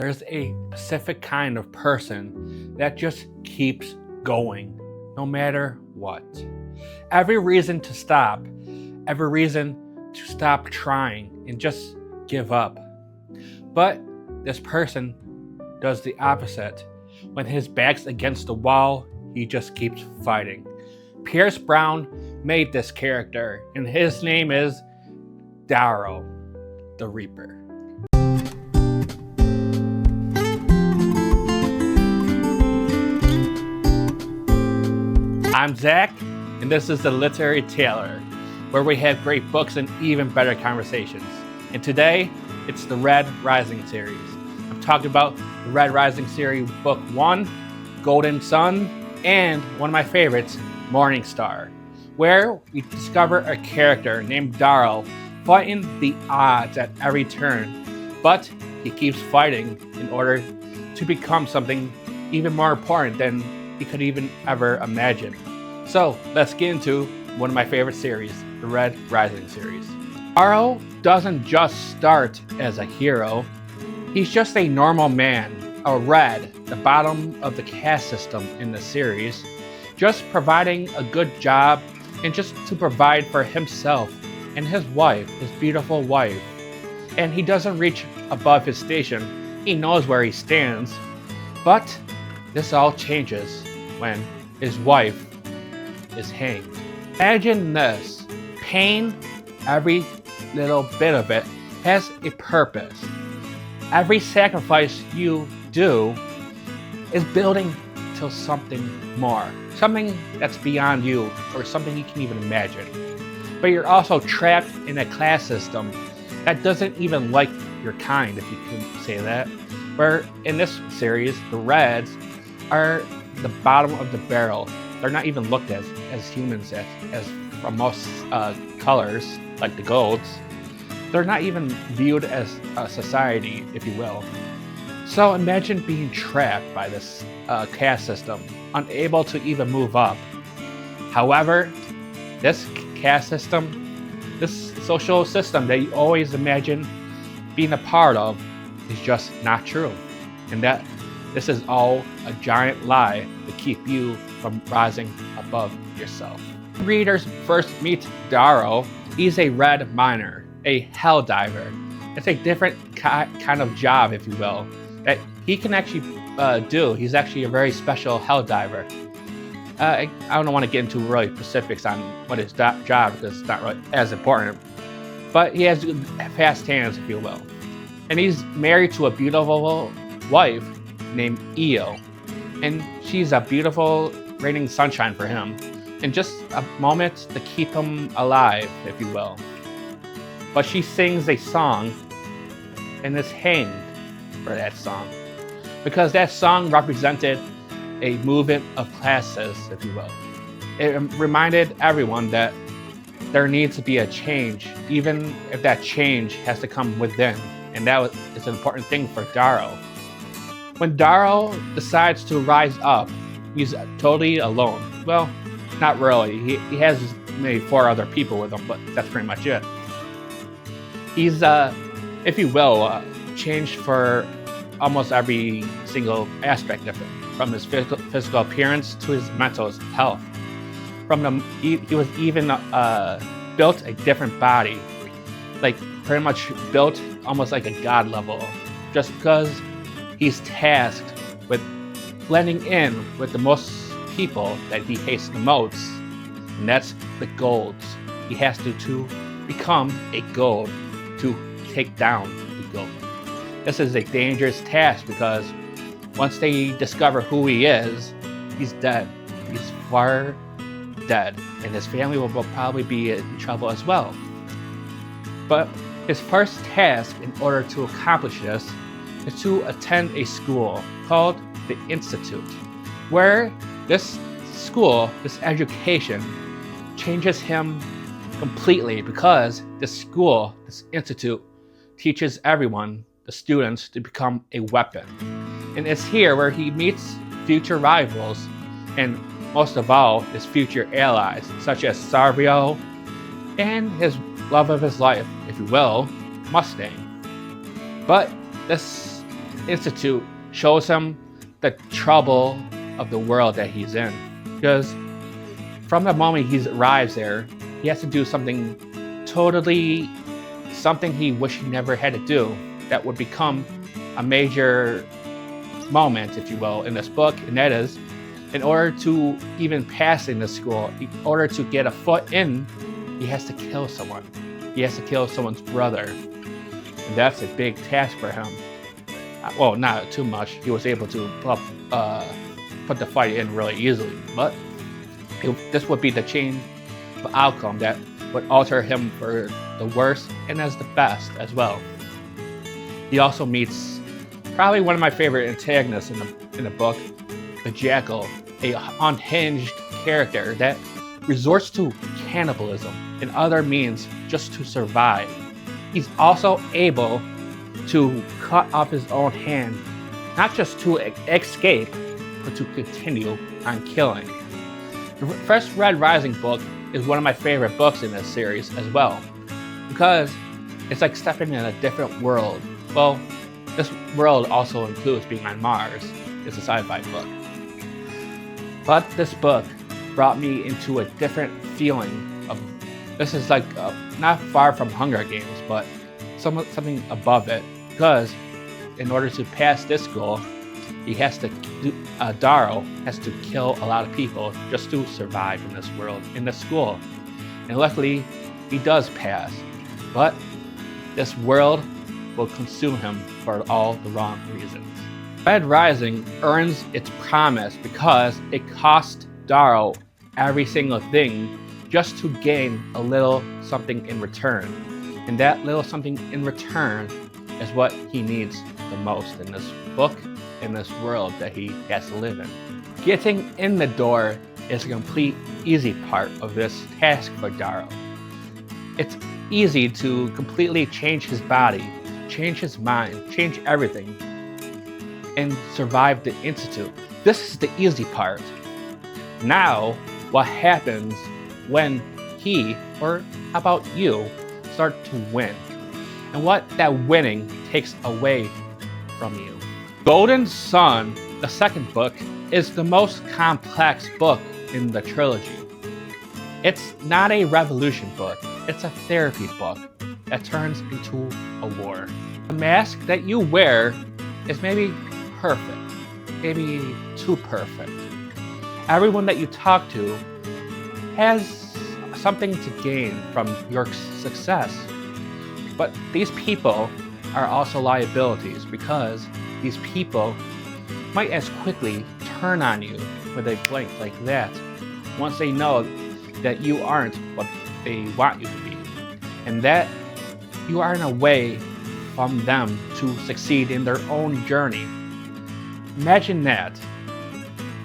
There's a specific kind of person that just keeps going, no matter what. Every reason to stop trying and just give up. But this person does the opposite. When his back's against the wall, he just keeps fighting. Pierce Brown made this character, and his name is Darrow, the Reaper. I'm Zach, and this is the Literary Tailor, where we have great books and even better conversations. And today, it's the Red Rising series. I'm talking about the Red Rising series, Book 1, Golden Sun, and one of my favorites, Morning Star, where we discover a character named Darrow fighting the odds at every turn, but he keeps fighting in order to become something even more important than he could even ever imagine. So let's get into one of my favorite series, the Red Rising series. Darrow doesn't just start as a hero, he's just a normal man, a red, the bottom of the caste system in the series, just providing a good job and just to provide for himself and his wife, his beautiful wife. And he doesn't reach above his station, he knows where he stands, but this all changes when his wife is hanged. Imagine this, pain, every little bit of it has a purpose. Every sacrifice you do is building to something more, something that's beyond you or something you can even imagine. But you're also trapped in a class system that doesn't even like your kind, if you can say that. Where in this series, the Reds are the bottom of the barrel. They're not even looked at as humans as from most colors, like the golds. They're not even viewed as a society, if you will. So imagine being trapped by this caste system, unable to even move up. However, this caste system, this social system that you always imagine being a part of is just not true. And that this is all a giant lie to keep you from rising above yourself. When readers first meet Darrow, he's a red miner, a hell diver. It's a different kind of job, if you will, that he can actually do. He's actually a very special hell diver. I don't want to get into really specifics on what his job because it's not really as important, but he has fast hands, if you will. And he's married to a beautiful wife named Io, and she's a beautiful raining sunshine for him, and just a moment to keep him alive, if you will. But she sings a song and is hanged for that song, because that song represented a movement of classes, if you will. It reminded everyone that there needs to be a change, even if that change has to come within, and that is an important thing for Darrow. When Darrow decides to rise up, he's totally alone. Well, not really. He has maybe 4 other people with him, but that's pretty much it. He's, if you will, changed for almost every single aspect of it, from his physical appearance to his mental health. He was even built a different body, like pretty much built almost like a god level, just because he's tasked with blending in with the most people that he hates the most, and that's the golds. He has to become a gold to take down the gold. This is a dangerous task because once they discover who he is, he's dead. He's far dead, and his family will probably be in trouble as well. But his first task in order to accomplish this is to attend a school called the Institute, where this school, this education, changes him completely because this school, this institute, teaches everyone, the students, to become a weapon. And it's here where he meets future rivals and most of all, his future allies, such as Savio and his love of his life, if you will, Mustang. But this institute shows him the trouble of the world that he's in. Because from the moment he arrives there, he has to do something he wished he never had to do, that would become a major moment, if you will, in this book. And that is, in order to even pass in this school, in order to get a foot in, he has to kill someone. He has to kill someone's brother. And that's a big task for him. Well, not too much. He was able to put the fight in really easily. But this would be the chain of outcome that would alter him for the worst and as the best as well. He also meets probably one of my favorite antagonists in the book, the Jackal, a unhinged character that resorts to cannibalism and other means just to survive. He's also able to cut off his own hand, not just to escape, but to continue on killing. The first Red Rising book is one of my favorite books in this series as well, because it's like stepping in a different world. Well, this world also includes being on Mars. It's a sci-fi book. But this book brought me into a different feeling of, this is like not far from Hunger Games, but something above it, because in order to pass this goal, Darrow has to kill a lot of people just to survive in this world, in this school. And luckily, he does pass. But this world will consume him for all the wrong reasons. Red Rising earns its promise because it cost Darrow every single thing just to gain a little something in return. And that little something in return is what he needs the most in this book, in this world that he has to live in. Getting in the door is a complete easy part of this task for Darrow. It's easy to completely change his body, change his mind, change everything, and survive the Institute. This is the easy part. Now, what happens when he, or how about you, start to win? And what that winning takes away from you. Golden Sun, the second book, is the most complex book in the trilogy. It's not a revolution book, it's a therapy book that turns into a war. The mask that you wear is maybe perfect, maybe too perfect. Everyone that you talk to has something to gain from your success. But these people are also liabilities, because these people might as quickly turn on you with a blink like that once they know that you aren't what they want you to be, and that you are in a way from them to succeed in their own journey. Imagine that.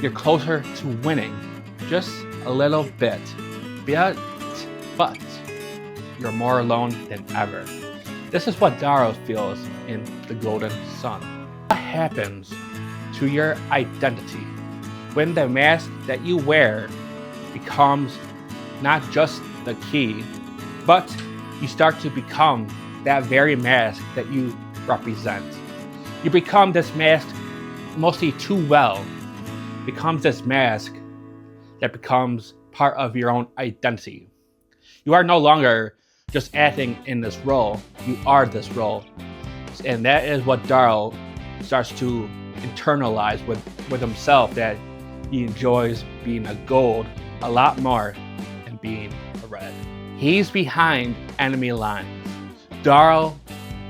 You're closer to winning just a little bit, but you're more alone than ever. This is what Darrow feels in The Golden Sun. What happens to your identity when the mask that you wear becomes not just the key, but you start to become that very mask that you represent? You become this mask mostly too well, becomes this mask that becomes part of your own identity. You are no longer just acting in this role, you are this role. And that is what Darrow starts to internalize with himself, that he enjoys being a gold a lot more than being a red. He's behind enemy lines. Darrow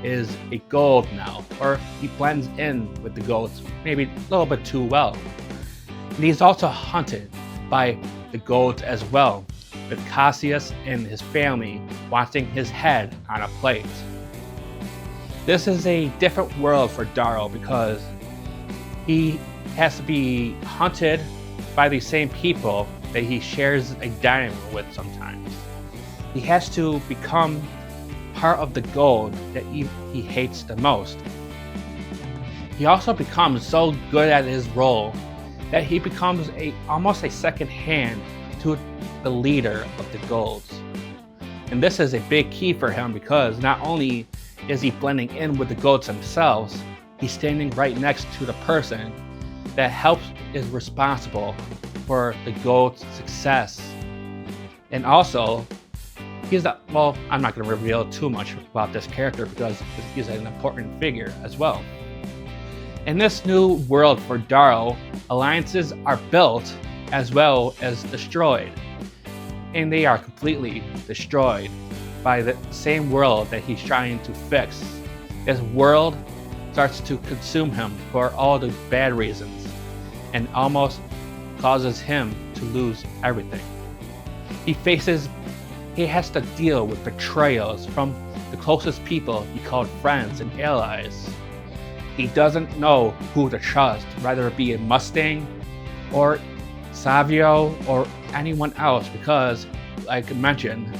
is a gold now, or he blends in with the golds maybe a little bit too well. And he's also hunted by the golds as well, with Cassius and his family wanting his head on a plate. This is a different world for Darrow, because he has to be hunted by these same people that he shares a dining room with sometimes. He has to become part of the gold that he hates the most. He also becomes so good at his role that he becomes almost a second hand to the leader of the golds. And this is a big key for him, because not only is he blending in with the golds themselves, he's standing right next to the person that is responsible for the gold's success. And also, I'm not going to reveal too much about this character because he's an important figure as well. In this new world for Darrow, alliances are built as well as destroyed. And they are completely destroyed by the same world that he's trying to fix. This world starts to consume him for all the bad reasons and almost causes him to lose everything. He has to deal with betrayals from the closest people he called friends and allies. He doesn't know who to trust, whether it be a Mustang or Savio or anyone else, because, like I mentioned,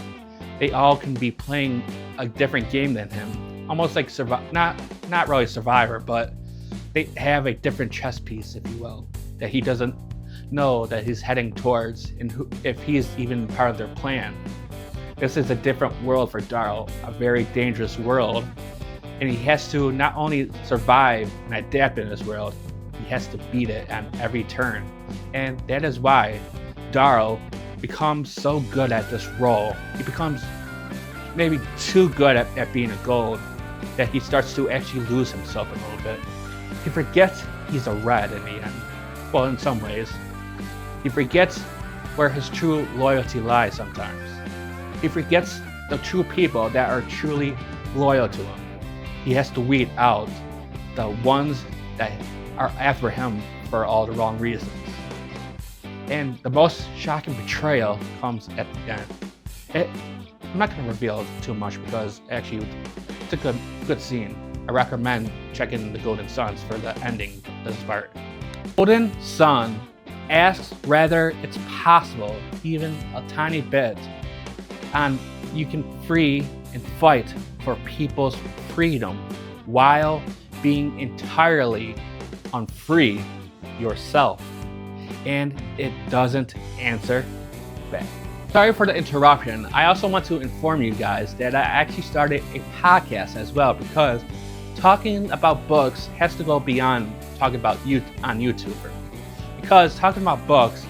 they all can be playing a different game than him. Almost like not really Survivor, but they have a different chess piece, if you will, that he doesn't know that he's heading towards, and if he's even part of their plan. This is a different world for Darrow, a very dangerous world, and he has to not only survive and adapt in this world, he has to beat it on every turn. And that is why Darrow becomes so good at this role. He becomes maybe too good at being a gold that he starts to actually lose himself a little bit. He forgets he's a red in the end. Well, in some ways. He forgets where his true loyalty lies sometimes. He forgets the true people that are truly loyal to him. He has to weed out the ones that are after him for all the wrong reasons. And the most shocking betrayal comes at the end. I'm not going to reveal too much because actually it's a good scene. I recommend checking the Golden Suns for the ending of this part. Golden Sun asks whether it's possible, even a tiny bit, and you can free and fight for people's freedom while being entirely unfree yourself. And it doesn't answer back. Sorry for the interruption. I also want to inform you guys that I actually started a podcast as well, because talking about books has to go beyond talking about on YouTube for me. Because talking about books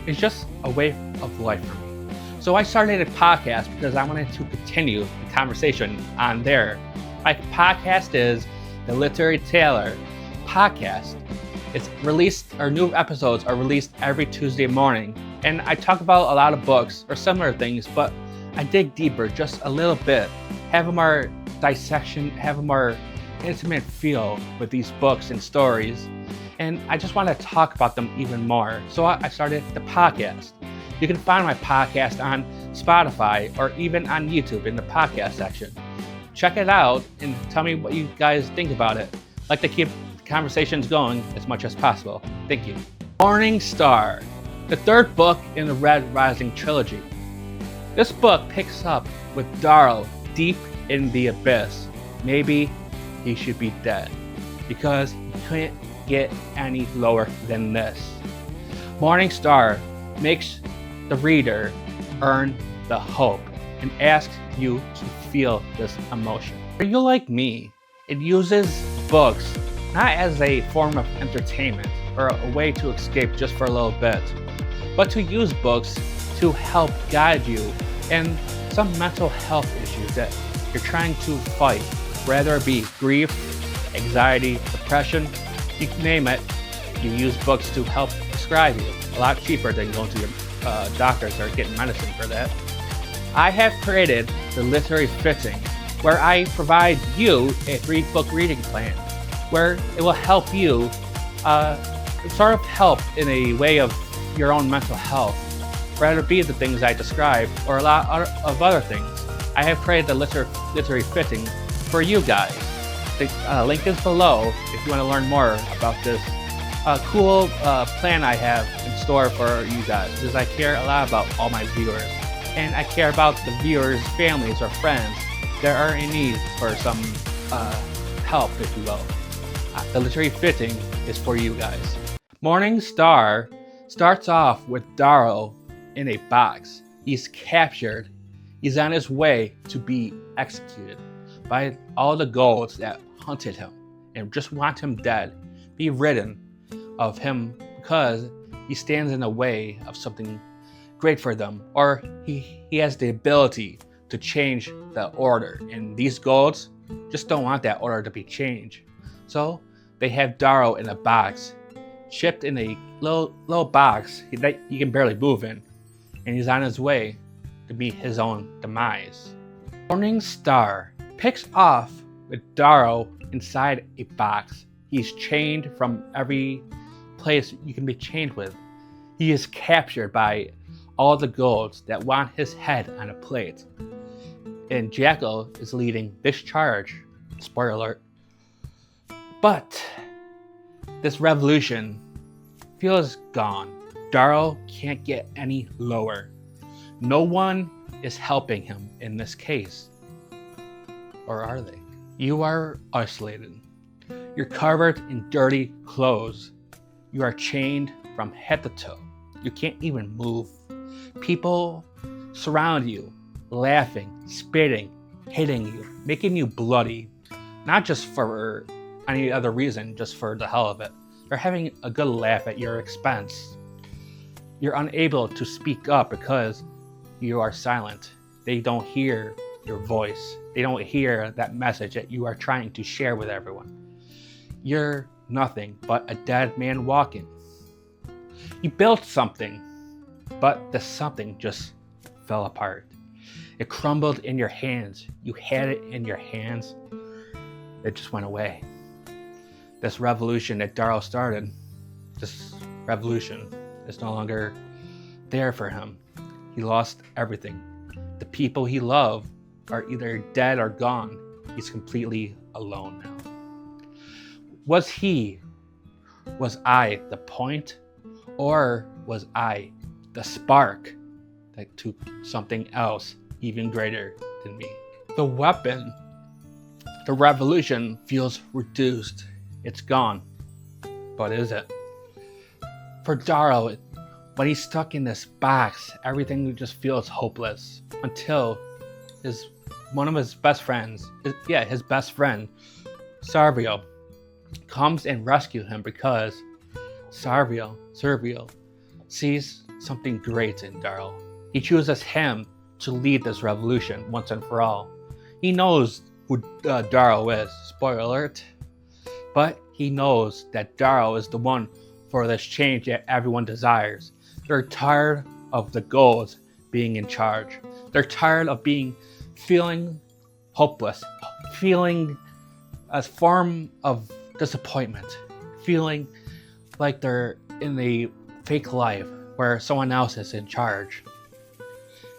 is just a way of life for me. So I started a podcast because I wanted to continue the conversation on there. My podcast is the Literary Tailor Podcast. It's released, or new episodes are released every Tuesday morning. And I talk about a lot of books or similar things, but I dig deeper just a little bit, have a more dissection, have a more intimate feel with these books and stories. And I just want to talk about them even more. So I started the podcast. You can find my podcast on Spotify or even on YouTube in the podcast section. Check it out and tell me what you guys think about it. I'd like to keep conversations going as much as possible. Thank you. Morning Star, the third book in the Red Rising trilogy. This book picks up with Darrow deep in the abyss. Maybe he should be dead, because he couldn't get any lower than this. Morning Star makes the reader earn the hope and asks you to feel this emotion. Are you like me? It uses books not as a form of entertainment or a way to escape just for a little bit, but to use books to help guide you in some mental health issues that you're trying to fight, whether it be grief, anxiety, depression, you name it. You use books to help prescribe you. A lot cheaper than going to your doctors or getting medicine for that. I have created the Literary Fitting, where I provide you a 3-book reading plan, where it will help you sort of help in a way of your own mental health, whether it be the things I described or a lot of other things. I have created the Literary Fitting for you guys. The link is below if you want to learn more about this cool plan I have in store for you guys, because I care a lot about all my viewers, and I care about the viewers' families or friends that are in need for some help, if you will. The Literary Fitting is for you guys. Morning Star starts off with Darrow in a box. He's captured. He's on his way to be executed by all the golds that hunted him and just want him dead, be ridden of him because he stands in the way of something great for them, or he has the ability to change the order, and these gods just don't want that order to be changed. So they have Darrow in a box, shipped in a little box that he can barely move in, and he's on his way to meet his own demise. Morning Star picks off with Darrow inside a box. He's chained from every place you can be chained with. He is captured by all the gods that want his head on a plate. And Jackal is leading this charge. Spoiler alert. But this revolution feels gone. Darrow can't get any lower. No one is helping him in this case. Or are they? You are isolated. You're covered in dirty clothes. You are chained from head to toe. You can't even move. People surround you, laughing, spitting, hitting you, making you bloody. Not just for any other reason, just for the hell of it. They're having a good laugh at your expense. You're unable to speak up because you are silent. They don't hear your voice. They don't hear that message that you are trying to share with everyone. You're nothing but a dead man walking. You built something, but the something just fell apart. It crumbled in your hands. You had it in your hands. It just went away. This revolution that Darrow started, this revolution is no longer there for him. He lost everything. The people he loved are either dead or gone. He's completely alone now. Was I the point? Or was I the spark that took something else even greater than me? The weapon, the revolution feels reduced. It's gone. But is it? For Darrow, when he's stuck in this box, everything just feels hopeless until one of his best friends, his best friend, Servio, comes and rescues him because Servio sees something great in Darrow. He chooses him to lead this revolution once and for all. He knows who Darrow is, spoiler alert, but he knows that Darrow is the one for this change that everyone desires. They're tired of the gods being in charge. They're tired of feeling hopeless, feeling a form of disappointment, feeling like they're in a fake life where someone else is in charge.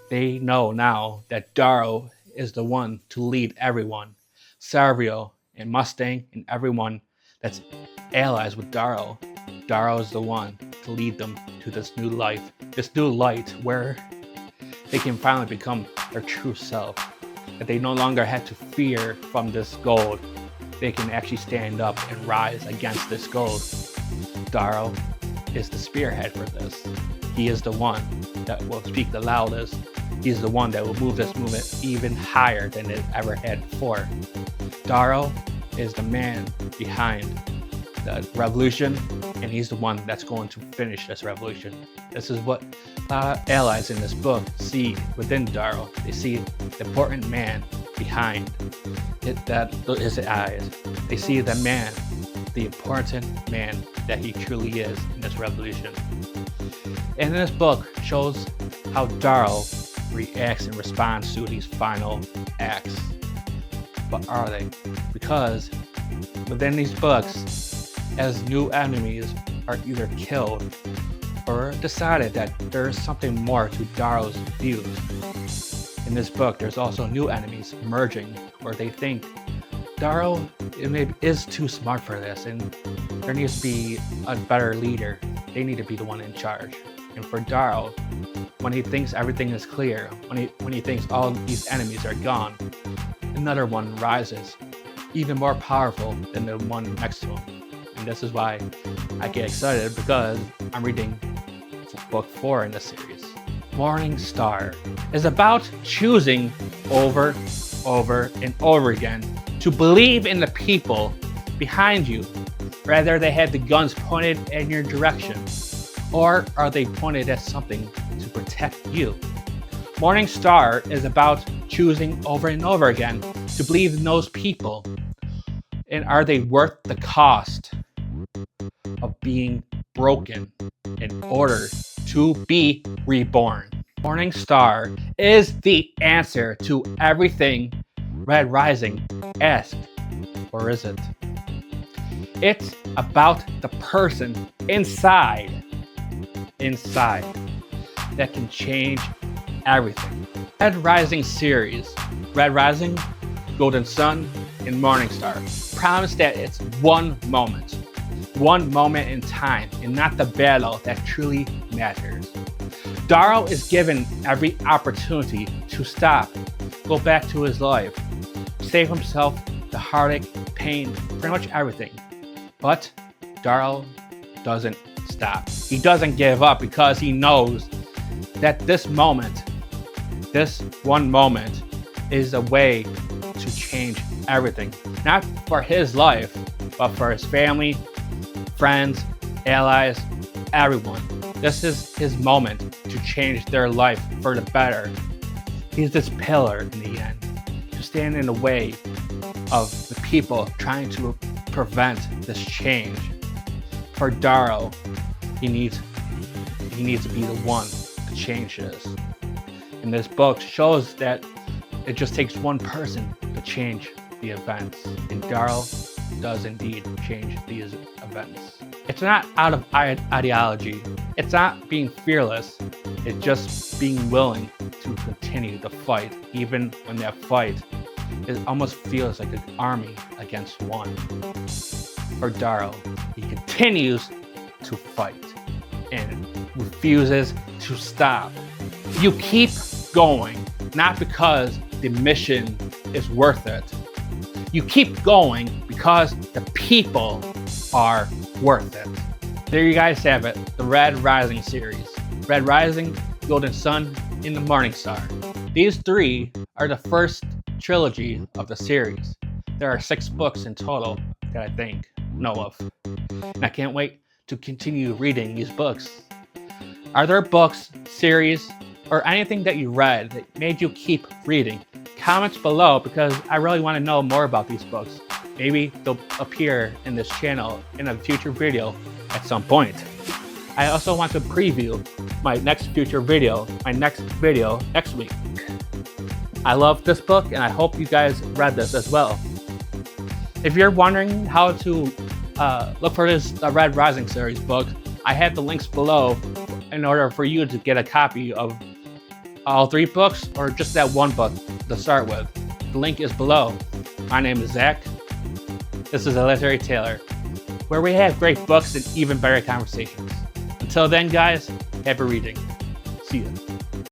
They know now that Darrow is the one to lead everyone. Servio and Mustang and everyone that's allies with Darrow. Darrow is the one to lead them to this new life, this new light where they can finally become their true self. That they no longer have to fear from this gold. They can actually stand up and rise against this gold. Darrow is the spearhead for this. He is the one that will speak the loudest. He's the one that will move this movement even higher than it ever had before. Darrow is the man behind the revolution, and he's the one that's going to finish this revolution. This is what allies in this book see within Darrow. They see the important man behind it, that is his eyes. They see the man, the important man that he truly is in this revolution. And this book shows how Darrow reacts and responds to these final acts. But are they? Because within these books, as new enemies are either killed or decided that there is something more to Darrow's views. In this book, there's also new enemies emerging where they think Darrow is too smart for this and there needs to be a better leader. They need to be the one in charge. And for Darrow, when he thinks everything is clear, when he thinks all these enemies are gone, another one rises, even more powerful than the one next to him. And this is why I get excited, because I'm reading book 4 in the series. Morning Star is about choosing over and over again to believe in the people behind you? Rather, they have the guns pointed in your direction. Or are they pointed at something to protect you? Morning Star is about choosing over and over again to believe in those people. And are they worth the cost of being broken in order to be reborn? Morning Star is the answer to everything Red Rising asked, or is it? It's about the person inside that can change everything. Red Rising series, Red Rising, Golden Sun, and Morning Star promise that it's one moment in time, and not the battle that truly matters. Darrow is given every opportunity to stop, go back to his life, save himself the heartache, pain, pretty much everything. But Darrow doesn't stop. He doesn't give up because he knows that this one moment, is a way to change everything. Not for his life, but for his family, friends, allies, everyone. This is his moment to change their life for the better. He's this pillar in the end to stand in the way of the people trying to prevent this change. For Darrow, he needs to be the one to change this. And this book shows that it just takes one person to change the events. And Darrow does indeed change these events. It's not out of ideology. It's not being fearless. It's just being willing to continue the fight, even when that fight almost feels like an army against one. For Darrow, he continues to fight and refuses to stop. You keep going, not because the mission is worth it. You keep going because the people are worth it. There you guys have it, the Red Rising series. Red Rising, Golden Sun, and the Morning Star. These three are the first trilogy of the series. There are 6 books in total that I know of. And I can't wait to continue reading these books. Are there books, series, or anything that you read that made you keep reading? Comments below, because I really want to know more about these books. Maybe they'll appear in this channel in a future video at some point. I also want to preview my next video next week. I love this book and I hope you guys read this as well. If you're wondering how to look for this Red Rising series book, I have the links below in order for you to get a copy of all 3 books or just that one book to start with. The link is below. My name is Zach. This is a Literary Tailor, where we have great books and even better conversations. Until then, guys, happy reading. See ya.